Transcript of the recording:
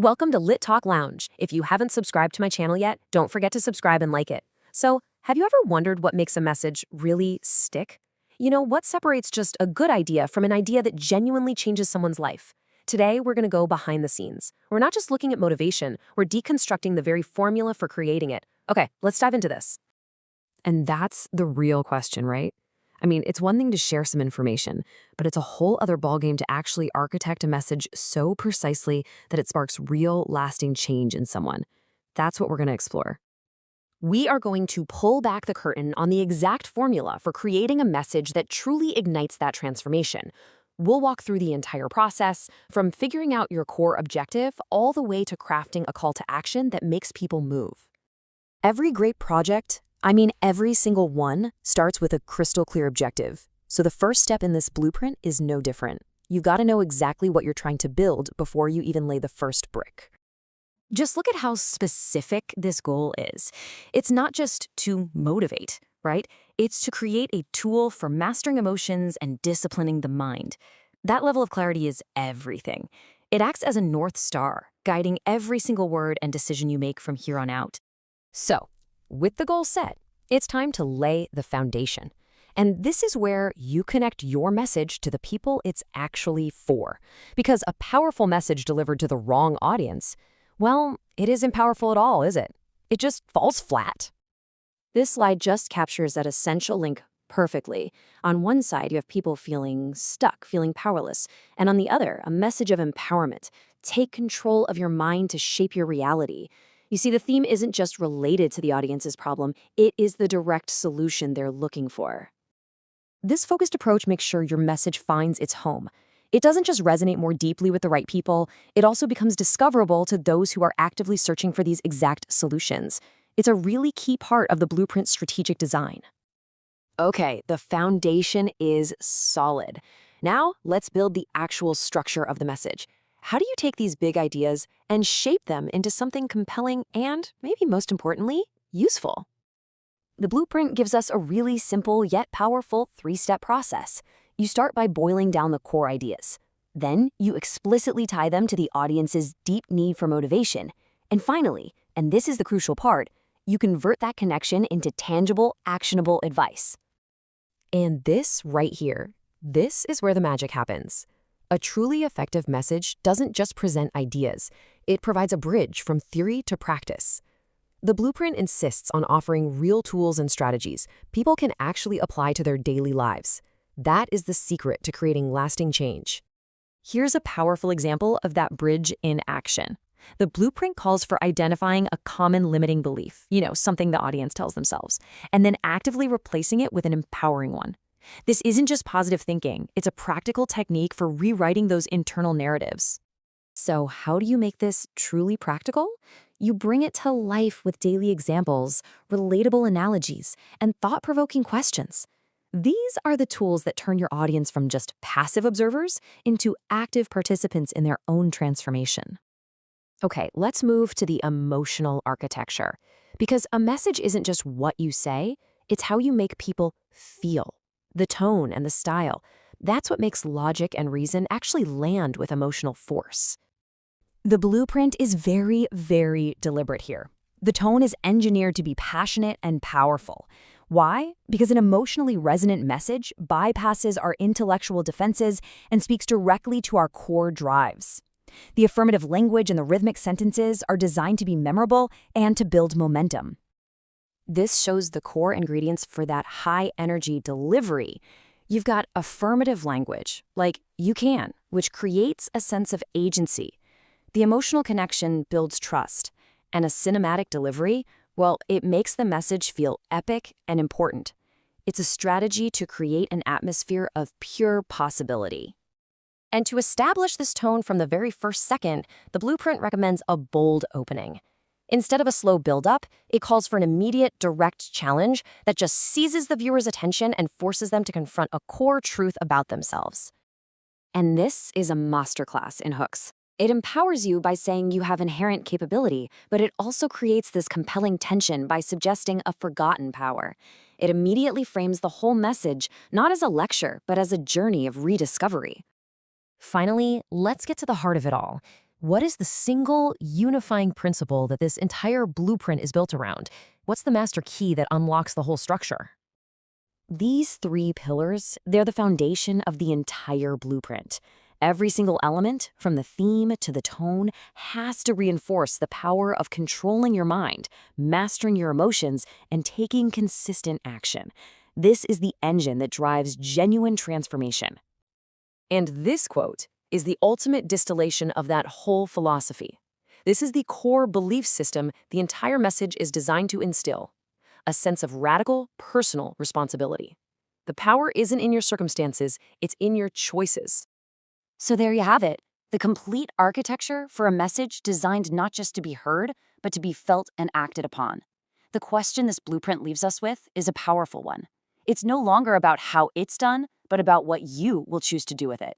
Welcome to Lit Talk Lounge. If you haven't subscribed to my channel yet, don't forget to subscribe and like it. So, have you ever wondered what makes a message really stick? What separates just a good idea from an idea that genuinely changes someone's life? Today, we're going to go behind the scenes. We're not just looking at motivation, we're deconstructing the very formula for creating it. Okay, let's dive into this. And that's the real question, right? It's one thing to share some information, but it's a whole other ballgame to actually architect a message so precisely that it sparks real, lasting change in someone. That's what we're going to explore. We are going to pull back the curtain on the exact formula for creating a message that truly ignites that transformation. We'll walk through the entire process, from figuring out your core objective all the way to crafting a call to action that makes people move. Every great project, every single one, starts with a crystal clear objective. So the first step in this blueprint is no different. You've got to know exactly what you're trying to build before you even lay the first brick. Just look at how specific this goal is. It's not just to motivate, right? It's to create a tool for mastering emotions and disciplining the mind. That level of clarity is everything. It acts as a North Star, guiding every single word and decision you make from here on out. So, with the goal set, it's time to lay the foundation. And this is where you connect your message to the people it's actually for. Because a powerful message delivered to the wrong audience, well, it isn't powerful at all, is it? It just falls flat. This slide just captures that essential link perfectly. On one side, you have people feeling stuck, feeling powerless. And on the other, a message of empowerment. Take control of your mind to shape your reality. You see, the theme isn't just related to the audience's problem, it is the direct solution they're looking for. This focused approach makes sure your message finds its home. It doesn't just resonate more deeply with the right people, it also becomes discoverable to those who are actively searching for these exact solutions. It's a really key part of the blueprint's strategic design. Okay, the foundation is solid. Now, let's build the actual structure of the message. How do you take these big ideas and shape them into something compelling and, maybe most importantly, useful? The blueprint gives us a really simple yet powerful three-step process. You start by boiling down the core ideas. Then, you explicitly tie them to the audience's deep need for motivation. And finally, and this is the crucial part, you convert that connection into tangible, actionable advice. And this right here, this is where the magic happens. A truly effective message doesn't just present ideas, it provides a bridge from theory to practice. The blueprint insists on offering real tools and strategies people can actually apply to their daily lives. That is the secret to creating lasting change. Here's a powerful example of that bridge in action. The blueprint calls for identifying a common limiting belief, something the audience tells themselves, and then actively replacing it with an empowering one. This isn't just positive thinking, it's a practical technique for rewriting those internal narratives. So how do you make this truly practical? You bring it to life with daily examples, relatable analogies, and thought-provoking questions. These are the tools that turn your audience from just passive observers into active participants in their own transformation. Okay, let's move to the emotional architecture. Because a message isn't just what you say, it's how you make people feel. The tone and the style, that's what makes logic and reason actually land with emotional force. The blueprint is very, very deliberate here. The tone is engineered to be passionate and powerful. Why? Because an emotionally resonant message bypasses our intellectual defenses and speaks directly to our core drives. The affirmative language and the rhythmic sentences are designed to be memorable and to build momentum. This shows the core ingredients for that high-energy delivery. You've got affirmative language, like "you can," which creates a sense of agency. The emotional connection builds trust. And a cinematic delivery, well, it makes the message feel epic and important. It's a strategy to create an atmosphere of pure possibility. And to establish this tone from the very first second, the blueprint recommends a bold opening. Instead of a slow build-up, it calls for an immediate, direct challenge that just seizes the viewer's attention and forces them to confront a core truth about themselves. And this is a masterclass in hooks. It empowers you by saying you have inherent capability, but it also creates this compelling tension by suggesting a forgotten power. It immediately frames the whole message not as a lecture, but as a journey of rediscovery. Finally, let's get to the heart of it all. What is the single unifying principle that this entire blueprint is built around? What's the master key that unlocks the whole structure? These three pillars, they're the foundation of the entire blueprint. Every single element, from the theme to the tone, has to reinforce the power of controlling your mind, mastering your emotions, and taking consistent action. This is the engine that drives genuine transformation. And this quote is the ultimate distillation of that whole philosophy. This is the core belief system the entire message is designed to instill: a sense of radical, personal responsibility. The power isn't in your circumstances, it's in your choices. So there you have it, the complete architecture for a message designed not just to be heard, but to be felt and acted upon. The question this blueprint leaves us with is a powerful one. It's no longer about how it's done, but about what you will choose to do with it.